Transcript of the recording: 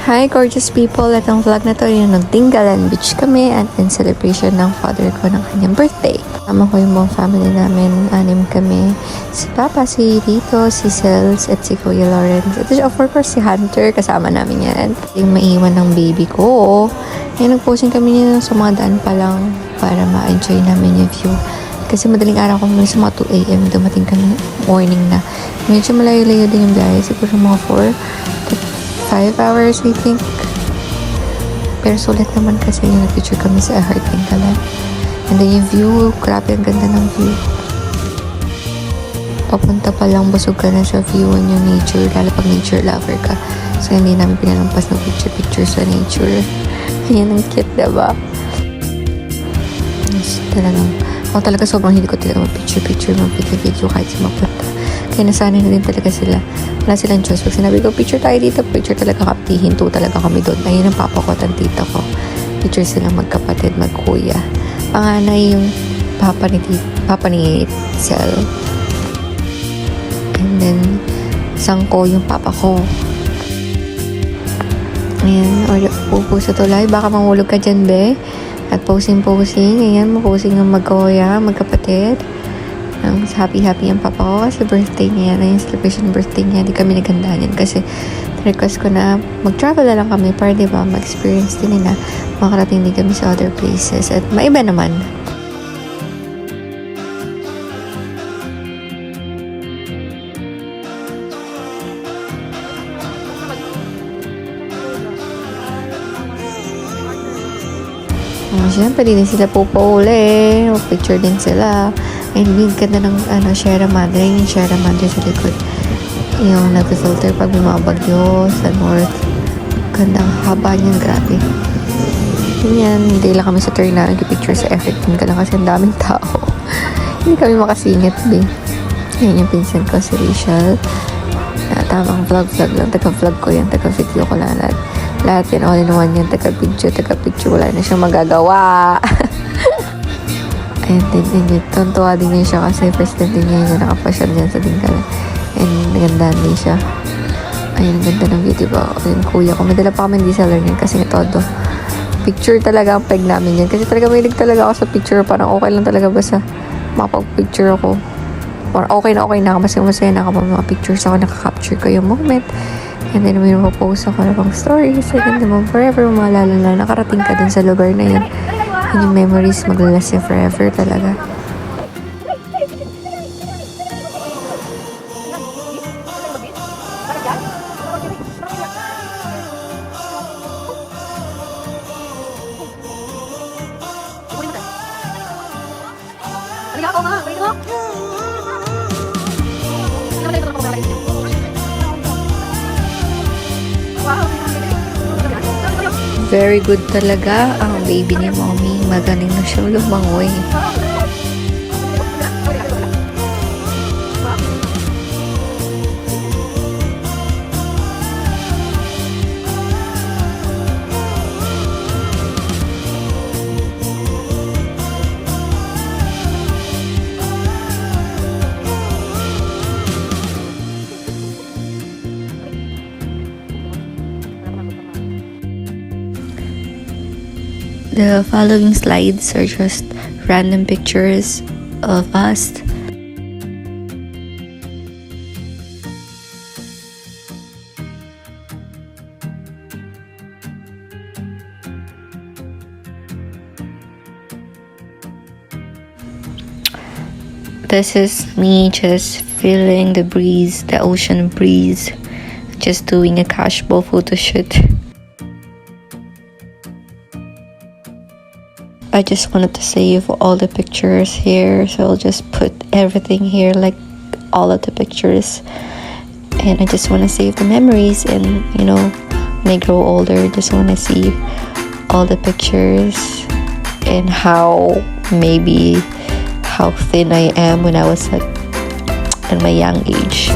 Hi gorgeous people! Itong vlog na to yung nagtinggalan beach kami at in celebration ng father ko ng kanyang birthday. Kasama ko yung buong family namin, 6 kami. Si Papa, si Rito, si Sels, at si Kuya Lawrence. At of course si Hunter, kasama namin yan. Yung maiwan ng baby ko. Ngayon nag-posing kami nito sa mga daan pa lang para ma-enjoy namin yung view. Kasi madaling araw kami sa mga 2 a.m. dumating kami morning na. Medyo malayo-layo din yung biyahe. Siguro mga 5 hours, I think. Pero sulit naman kasi yung nag-picture kami sa Tinggalan. And then yung view, grabe ang ganda ng view. Papunta pa lang, busog ka na sa view and yung nature, lalo pag nature lover ka. So hindi namin pinalampas ng picture sa nature. Ayan ang cute, diba? Yes, talaga sobrang hindi ko talaga mag-picture, mag-video kahit sa mapunta. Kaya nasanay na din talaga sila. Wala silang choice. Pag sinabi ko, picture tayo dito, picture talaga kami. Hinto talaga kami doon. Ayun ang papa ko at ang tita ko. Picture silang magkapatid, magkuya. Panganay yung papa ni Sel. And then, sangko yung papa ko. Ayan, upo sa tulay. Baka mamulog ka dyan, be. At posing. Ayan, maposing ng magkuya, magkapatid. Ang happy ang papa ko kasi birthday niya yan. Yung celebration ng birthday niya. Di kami nagandaan yan kasi request ko na mag-travel na lang kami para diba ma-experience din nila. Makarating din kami sa other places at maiba naman. Siyempre, din sila pupauli. Picture din sila. And yung ganda ng Sierra Madre. Yung Sierra Madre sa likod. Yung nag-filter pag bumabagyo sa north. Gandang haba niyan, grabe. Yan, hindi lang kami sa turn na nag-picture sa Tinggalan kasi ang daming tao. Hindi kami makasingit, be. Yan yung pinsan ko, si Rachel. Tamang vlog lang. Taga-vlog ko yan. Taga-video ko lang. Lahat yan, all in one yan. Taga-picture. Wala na siyang magagawa. And then, tuntua din niya siya kasi first time din niya yung nakapasyal dyan sa Tinggalan. And nagandaan din siya. Ayun, ang ganda ng video ba? Ayun, kuya ko. Madala pa kami DSLR niyan kasi todo. Picture talaga ang peg namin yan. Kasi talaga mahilig talaga ako sa picture. Parang okay lang talaga ba sa makapag-picture ako. Or okay na masaya na ako mga pictures ako, nakaka-capture ko yung moment. And then may post ako na pang stories. And then forever, maalala na nakarating ka dun sa lugar na yun. And yung memories maglalast yan forever talaga. Very good talaga ang baby ni mommy. Magaling na siyang lumangoy. The following slides are just random pictures of us. This is me just feeling the breeze, the ocean breeze, just doing a casual photo shoot. I just wanted to save all the pictures here, so I'll just put everything here, like all of the pictures. And I just want to save the memories, and when I grow older, just want to see all the pictures and how thin I am when I was in my young age.